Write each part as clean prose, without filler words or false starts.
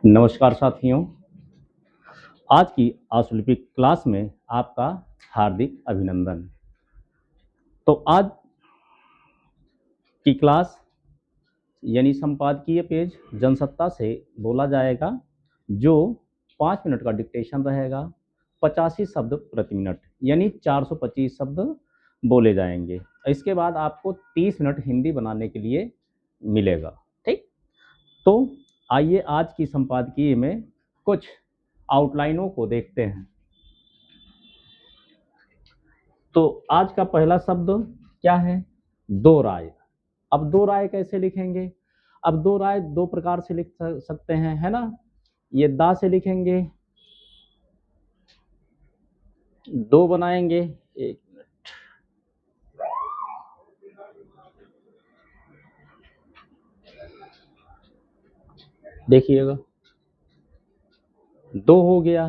नमस्कार साथियों, आज की आशुलिपिक क्लास में आपका हार्दिक अभिनंदन। तो आज की क्लास यानी संपादकीय पेज जनसत्ता से बोला जाएगा, जो 5 मिनट का डिक्टेशन रहेगा। 85 शब्द प्रति मिनट यानी 425 शब्द बोले जाएंगे। इसके बाद आपको 30 मिनट हिंदी बनाने के लिए मिलेगा। ठीक, तो आइए आज की संपादकीय में कुछ आउटलाइनों को देखते हैं। तो आज का पहला शब्द क्या है? दो राय। अब दो राय कैसे लिखेंगे? अब दो राय दो प्रकार से लिख सकते हैं, है ना। ये दा से लिखेंगे, दो बनाएंगे। एक मिनट, देखिएगा, दो हो गया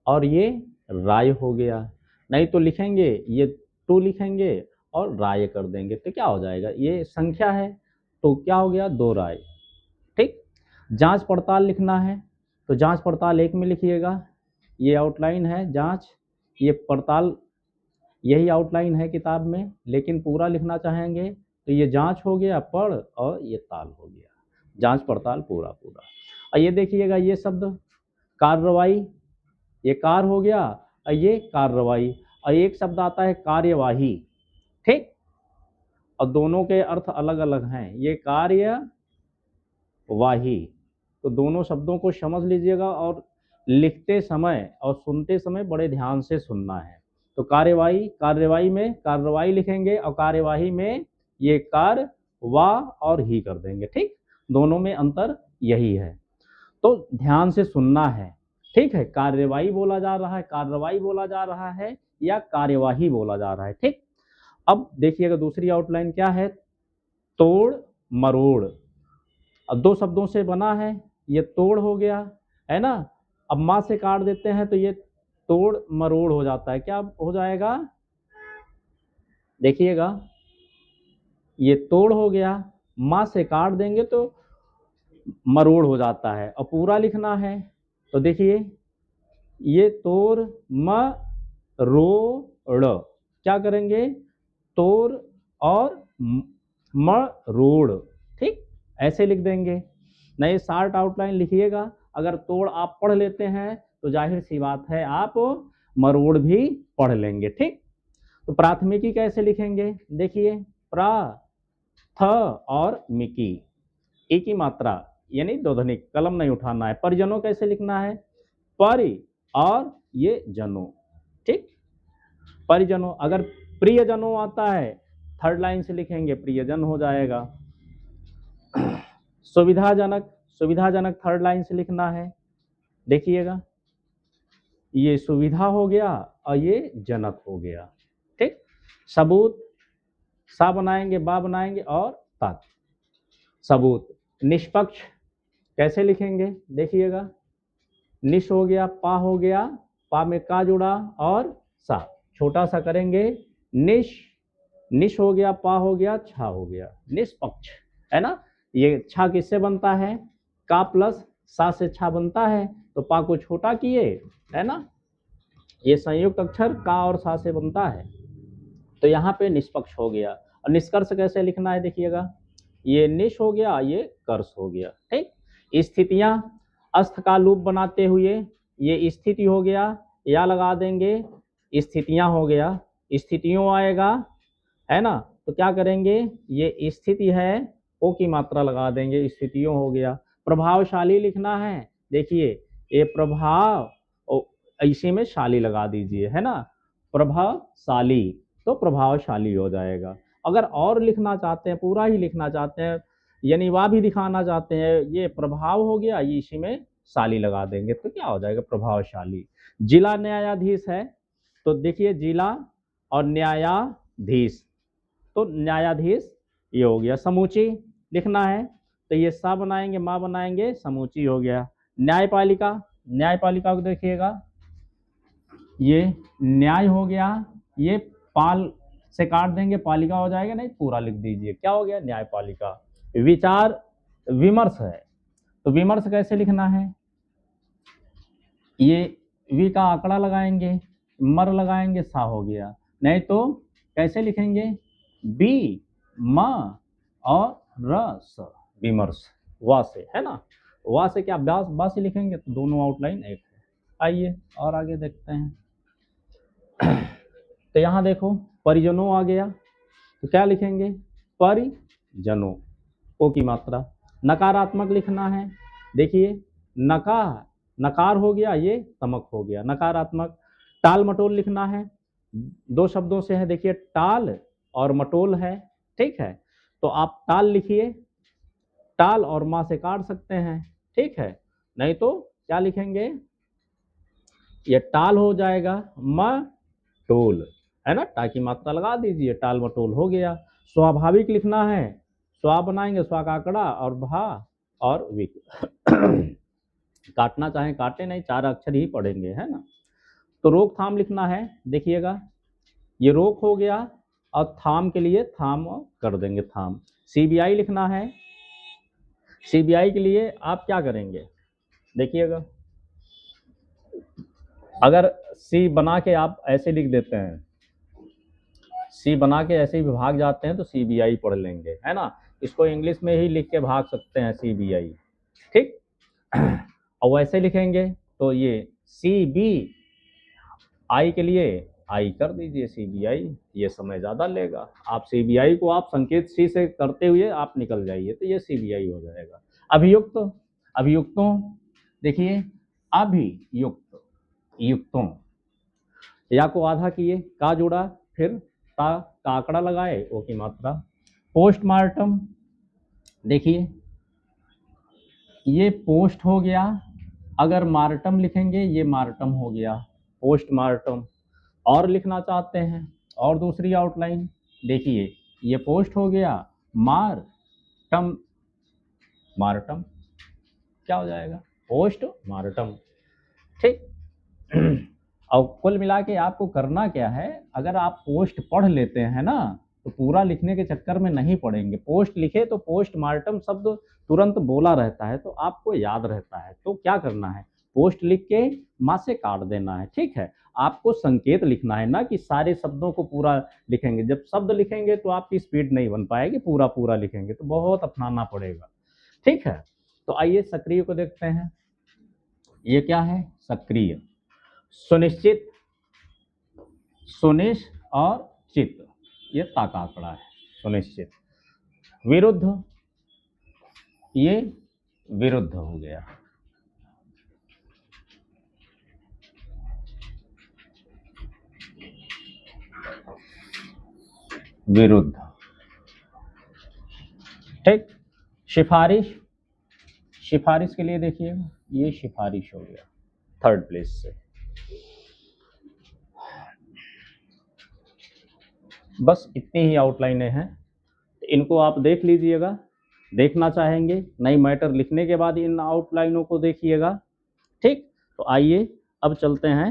और ये राय हो गया। नहीं तो लिखेंगे, ये टू लिखेंगे और राय कर देंगे, तो क्या हो जाएगा? ये संख्या है तो क्या हो गया? दो राय। ठीक, जांच पड़ताल लिखना है तो जांच पड़ताल एक में लिखिएगा। ये आउटलाइन है जांच, ये पड़ताल, यही आउटलाइन है किताब में, लेकिन पूरा लिखना चाहेंगे तो ये जांच हो गया पढ़ और ये ताल हो गया, जांच पड़ताल पूरा पूरा। और ये देखिएगा, ये शब्द कार्रवाई, ये कार हो गया और ये कार्रवाई। और एक शब्द आता है कार्यवाही। ठीक, और दोनों के अर्थ अलग अलग हैं। ये कार्यवाही, तो दोनों शब्दों को समझ लीजिएगा और लिखते समय और सुनते समय बड़े ध्यान से सुनना है। तो कार्यवाही, कार्यवाही में कार्रवाई लिखेंगे और कार्यवाही में ये कार वा और ही कर देंगे। ठीक, दोनों में अंतर यही है, तो ध्यान से सुनना है। ठीक है, कार्यवाही बोला जा रहा है, कार्रवाई बोला जा रहा है या कार्यवाही बोला जा रहा है। ठीक, अब देखिएगा दूसरी आउटलाइन क्या है? तोड़ मरोड़। अब दो शब्दों से बना है, ये तोड़ हो गया, है ना। अब माँ से काट देते हैं तो ये तोड़ मरोड़ हो जाता है। क्या हो जाएगा? देखिएगा, ये तोड़ हो गया, माँ से काट देंगे तो मरोड़ हो जाता है। और पूरा लिखना है तो देखिए, ये तोड़ मरोड़, क्या करेंगे? तोड़ और मरोड़। ठीक, ऐसे लिख देंगे। नए शार्ट आउटलाइन लिखिएगा। अगर तोड़ आप पढ़ लेते हैं तो जाहिर सी बात है आप मरोड़ भी पढ़ लेंगे। ठीक, तो प्राथमिकी कैसे लिखेंगे? देखिए, प्रा थ और मिकी, एक ही मात्रा यानी दोध्वनिक, कलम नहीं उठाना है। परिजनों कैसे लिखना है? परि और ये जनों। ठीक, परिजनों। अगर प्रियजनों आता है, थर्ड लाइन से लिखेंगे, प्रियजन हो जाएगा। सुविधाजनक, सुविधाजनक थर्ड लाइन से लिखना है। देखिएगा, ये सुविधा हो गया और ये जनक हो गया। ठीक, सबूत, सा बनाएंगे, बा बनाएंगे और तात, सबूत। निष्पक्ष कैसे लिखेंगे? देखिएगा, निश हो गया, पा हो गया, पा में का जुड़ा और सा, छोटा सा करेंगे, निश, निश हो गया, पा हो गया, छा हो गया, निष्पक्ष, है ना। ये छा किससे बनता है? का प्लस सा से छा बनता है, तो पा को छोटा किए, है ना। ये संयुक्त अक्षर का और सा से बनता है, तो यहाँ पे निष्पक्ष हो गया। और निष्कर्ष कैसे लिखना है? देखिएगा, ये निश हो गया, ये कर्ष हो गया। ठीक, स्थितियां, अस्थ का लूप बनाते हुए ये स्थिति हो गया, या लगा देंगे, स्थितियां हो गया, स्थितियों आएगा, है ना। तो क्या करेंगे? ये स्थिति है, ओ की मात्रा लगा देंगे, स्थितियों हो गया। प्रभावशाली लिखना है, देखिए ये प्रभाव, इसी में शाली लगा दीजिए, है ना, प्रभावशाली, तो प्रभावशाली हो जाएगा। अगर और लिखना चाहते हैं, पूरा ही लिखना चाहते हैं, यानी वह भी दिखाना चाहते हैं, ये प्रभाव हो गया, ये इसी में शाली लगा देंगे, तो क्या हो जाएगा? प्रभावशाली। जिला न्यायाधीश है, तो देखिए जिला और न्यायाधीश, तो न्यायाधीश ये हो गया। समूची लिखना है तो ये सा बनाएंगे, माँ बनाएंगे, समूची हो गया। न्यायपालिका, न्यायपालिका को देखिएगा, ये न्याय हो गया, ये पाल से काट देंगे, पालिका हो जाएगा, नहीं पूरा लिख दीजिए, क्या हो गया? न्यायपालिका। विचार विमर्श है, तो विमर्श कैसे लिखना है? ये वी का आंकड़ा लगाएंगे, मर लगाएंगे, सा हो गया। नहीं तो कैसे लिखेंगे, बी म और रस, विमर्श, वा से, है ना। वा से क्या बा से लिखेंगे तो दोनों आउटलाइन एक है। आइए और आगे देखते हैं। तो यहाँ देखो परिजनों आ गया, तो क्या लिखेंगे, परिजनों, ओ की मात्रा। नकारात्मक लिखना है, देखिए नकार हो गया, ये तमक हो गया, नकारात्मक। टाल मटोल लिखना है, दो शब्दों से है, देखिए टाल और मटोल है, ठीक है। तो आप टाल लिखिए, टाल और माँ से काट सकते हैं, ठीक है। नहीं तो क्या लिखेंगे, ये टाल हो जाएगा, मटोल, है ना, टा की मात्रा लगा दीजिए, टाल मटोल हो गया। स्वाभाविक लिखना है, स्वा बनाएंगे, स्वा का आंकड़ा और भा और विक। काटना चाहें काटे, नहीं, चार अक्षर ही पढ़ेंगे, है ना। तो रोकथाम लिखना है, देखिएगा ये रोक हो गया, और थाम के लिए थाम कर देंगे, थाम। सीबीआई लिखना है, सीबीआई के लिए आप क्या करेंगे, देखिएगा, अगर सी बना के आप ऐसे लिख देते हैं, सी बना के ऐसे ही भाग जाते हैं तो सीबीआई पढ़ लेंगे, है ना। इसको इंग्लिश में ही लिख के भाग सकते हैं, सीबीआई, ठीक। और वैसे लिखेंगे तो ये सी बी आई के लिए आई कर दीजिए, सीबीआई, ये समय ज़्यादा लेगा। आप सीबीआई को आप संकेत सी से करते हुए आप निकल जाइए, तो ये सीबीआई हो जाएगा। अभियुक्त, अभियुक्तों, देखिए अभियुक्त, युक्तों, या को आधा किए, का जोड़ा, फिर ता का आंकड़ा लगाए, ओ की मात्रा। पोस्टमार्टम, देखिए ये पोस्ट हो गया, अगर मार्टम लिखेंगे ये मार्टम हो गया, पोस्टमार्टम। और लिखना चाहते हैं और दूसरी आउटलाइन, देखिए ये पोस्ट हो गया, मार्टम, मार्टम क्या हो जाएगा, पोस्ट मार्टम, ठीक। और कुल मिला के आपको करना क्या है, अगर आप पोस्ट पढ़ लेते हैं ना तो पूरा लिखने के चक्कर में नहीं पढ़ेंगे। पोस्ट लिखे तो पोस्टमार्टम शब्द तुरंत बोला रहता है तो आपको याद रहता है। तो क्या करना है, पोस्ट लिख के माँ से काट देना है, ठीक है। आपको संकेत लिखना है ना कि सारे शब्दों को पूरा लिखेंगे। जब शब्द लिखेंगे तो आपकी स्पीड नहीं बन पाएगी, पूरा पूरा लिखेंगे तो बहुत अपनाना पड़ेगा, ठीक है। तो आइए सक्रिय को देखते हैं। ये क्या है, सक्रिय, सुनिश्चित, सुनिश और चित, ये ता का आंकड़ा है, सुनिश्चित। विरुद्ध, ये विरुद्ध हो गया। विरुद्ध, ठीक। सिफारिश, सिफारिश के लिए देखिए ये सिफारिश हो गया, थर्ड प्लेस से। बस इतनी ही आउटलाइनें हैं, इनको आप देख लीजिएगा, देखना चाहेंगे नई मैटर लिखने के बाद इन आउटलाइनों को देखिएगा, ठीक। तो आइए अब चलते हैं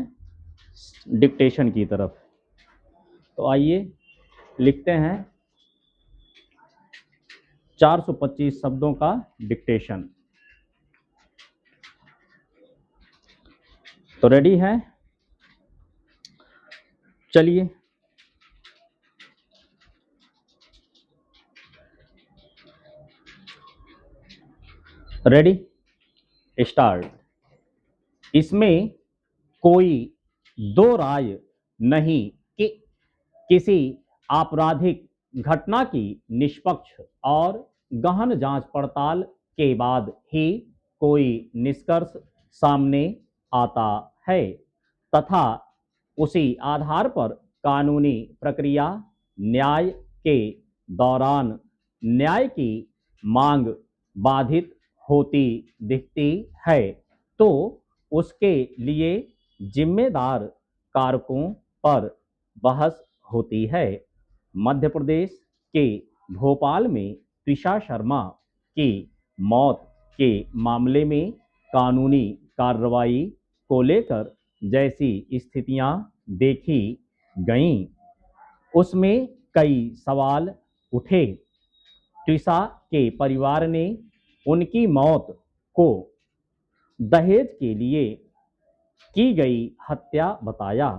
डिक्टेशन की तरफ। तो आइए लिखते हैं 425 शब्दों का डिक्टेशन। तो रेडी है, चलिए। Ready, start. इसमें कोई दो राय नहीं कि किसी आपराधिक घटना की निष्पक्ष और गहन जांच पड़ताल के बाद ही कोई निष्कर्ष सामने आता है तथा उसी आधार पर कानूनी प्रक्रिया न्याय के दौरान न्याय की मांग बाधित होती दिखती है तो उसके लिए जिम्मेदार कारकों पर बहस होती है। मध्य प्रदेश के भोपाल में त्विषा शर्मा की मौत के मामले में कानूनी कार्रवाई को लेकर जैसी स्थितियां देखी गईं उसमें कई सवाल उठे। त्विषा के परिवार ने उनकी मौत को दहेज के लिए की गई हत्या बताया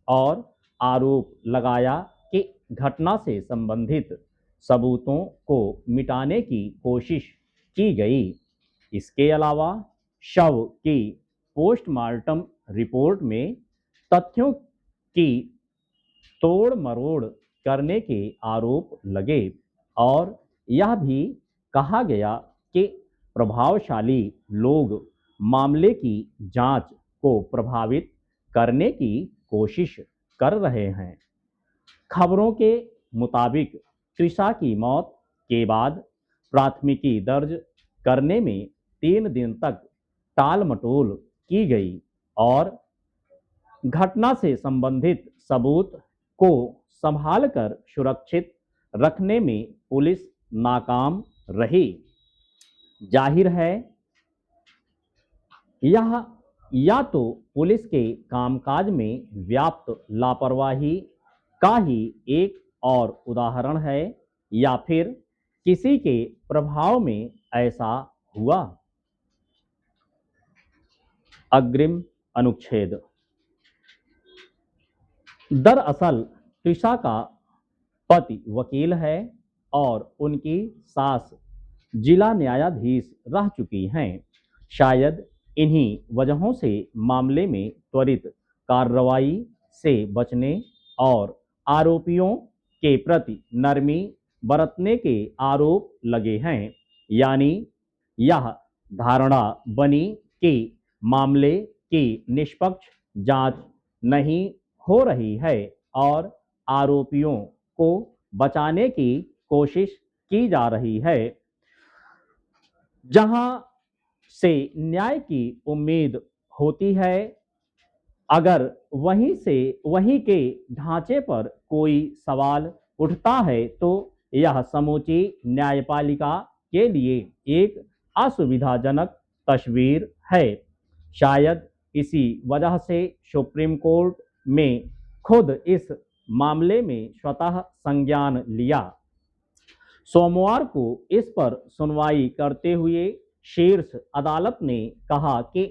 और आरोप लगाया कि घटना से संबंधित सबूतों को मिटाने की कोशिश की गई। इसके अलावा शव की पोस्टमार्टम रिपोर्ट में तथ्यों की तोड़ मरोड़ करने के आरोप लगे और यह भी कहा गया कि प्रभावशाली लोग मामले की जांच को प्रभावित करने की कोशिश कर रहे हैं। खबरों के मुताबिक त्रिशा की मौत के बाद प्राथमिकी दर्ज करने में 3 दिन तक टाल मटोल की गई और घटना से संबंधित सबूत को संभालकर सुरक्षित रखने में पुलिस नाकाम रही। जाहिर है यह या तो पुलिस के कामकाज में व्याप्त लापरवाही का ही एक और उदाहरण है या फिर किसी के प्रभाव में ऐसा हुआ। अग्रिम अनुच्छेद। दरअसल त्रिशा का पति वकील है और उनकी सास जिला न्यायाधीश रह चुकी हैं। शायद इन्हीं वजहों से मामले में त्वरित कार्रवाई से बचने और आरोपियों के प्रति नरमी बरतने के आरोप लगे हैं। यानी यह धारणा बनी कि मामले की निष्पक्ष जांच नहीं हो रही है और आरोपियों को बचाने की कोशिश की जा रही है। जहां से न्याय की उम्मीद होती है, अगर वहीं के ढांचे पर कोई सवाल उठता है तो यह समूची न्यायपालिका के लिए एक असुविधाजनक तस्वीर है। शायद इसी वजह से सुप्रीम कोर्ट में खुद इस मामले में स्वतः संज्ञान लिया। सोमवार को इस पर सुनवाई करते हुए शीर्ष अदालत ने कहा कि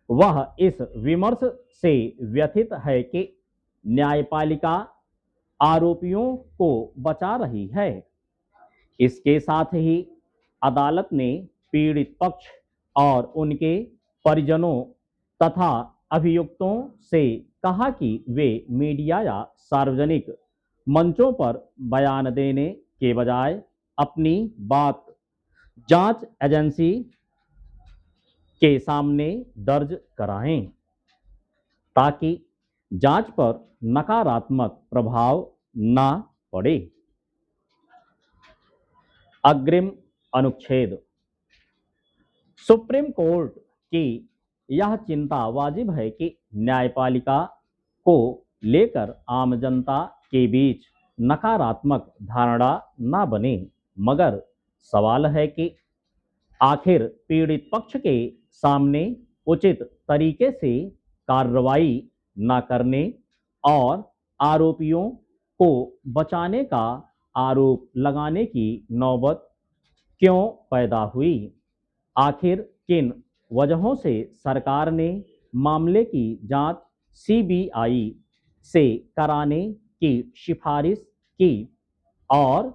वह इस विमर्श से व्यथित है कि न्यायपालिका आरोपियों को बचा रही है। इसके साथ ही अदालत ने पीड़ित पक्ष और उनके परिजनों तथा अभियुक्तों से कहा कि वे मीडिया या सार्वजनिक मंचों पर बयान देने के बजाय अपनी बात जांच एजेंसी के सामने दर्ज कराएं ताकि जांच पर नकारात्मक प्रभाव न पड़े। अग्रिम अनुच्छेद। सुप्रीम कोर्ट की यह चिंता वाजिब है कि न्यायपालिका को लेकर आम जनता के बीच नकारात्मक धारणा न बने, मगर सवाल है कि आखिर पीड़ित पक्ष के सामने उचित तरीके से कार्रवाई न करने और आरोपियों को बचाने का आरोप लगाने की नौबत क्यों पैदा हुई। आखिर किन वजहों से सरकार ने मामले की जांच सीबीआई से कराने की सिफारिश की और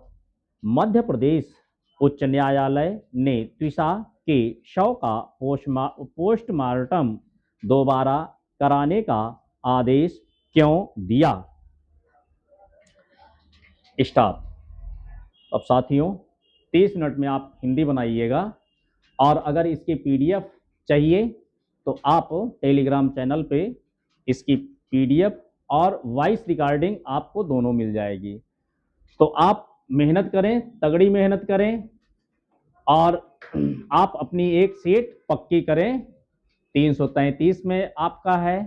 मध्य प्रदेश उच्च न्यायालय ने त्रिशा के शव का पोस्टमार्टम दोबारा कराने का आदेश क्यों दिया। स्टॉप। अब साथियों 30 मिनट में आप हिंदी बनाइएगा और अगर इसकी पीडीएफ चाहिए तो आप टेलीग्राम चैनल पे इसकी पीडीएफ और वॉइस रिकॉर्डिंग आपको दोनों मिल जाएगी। तो आप मेहनत करें, तगड़ी मेहनत करें और आप अपनी एक सीट पक्की करें। 333 में आपका है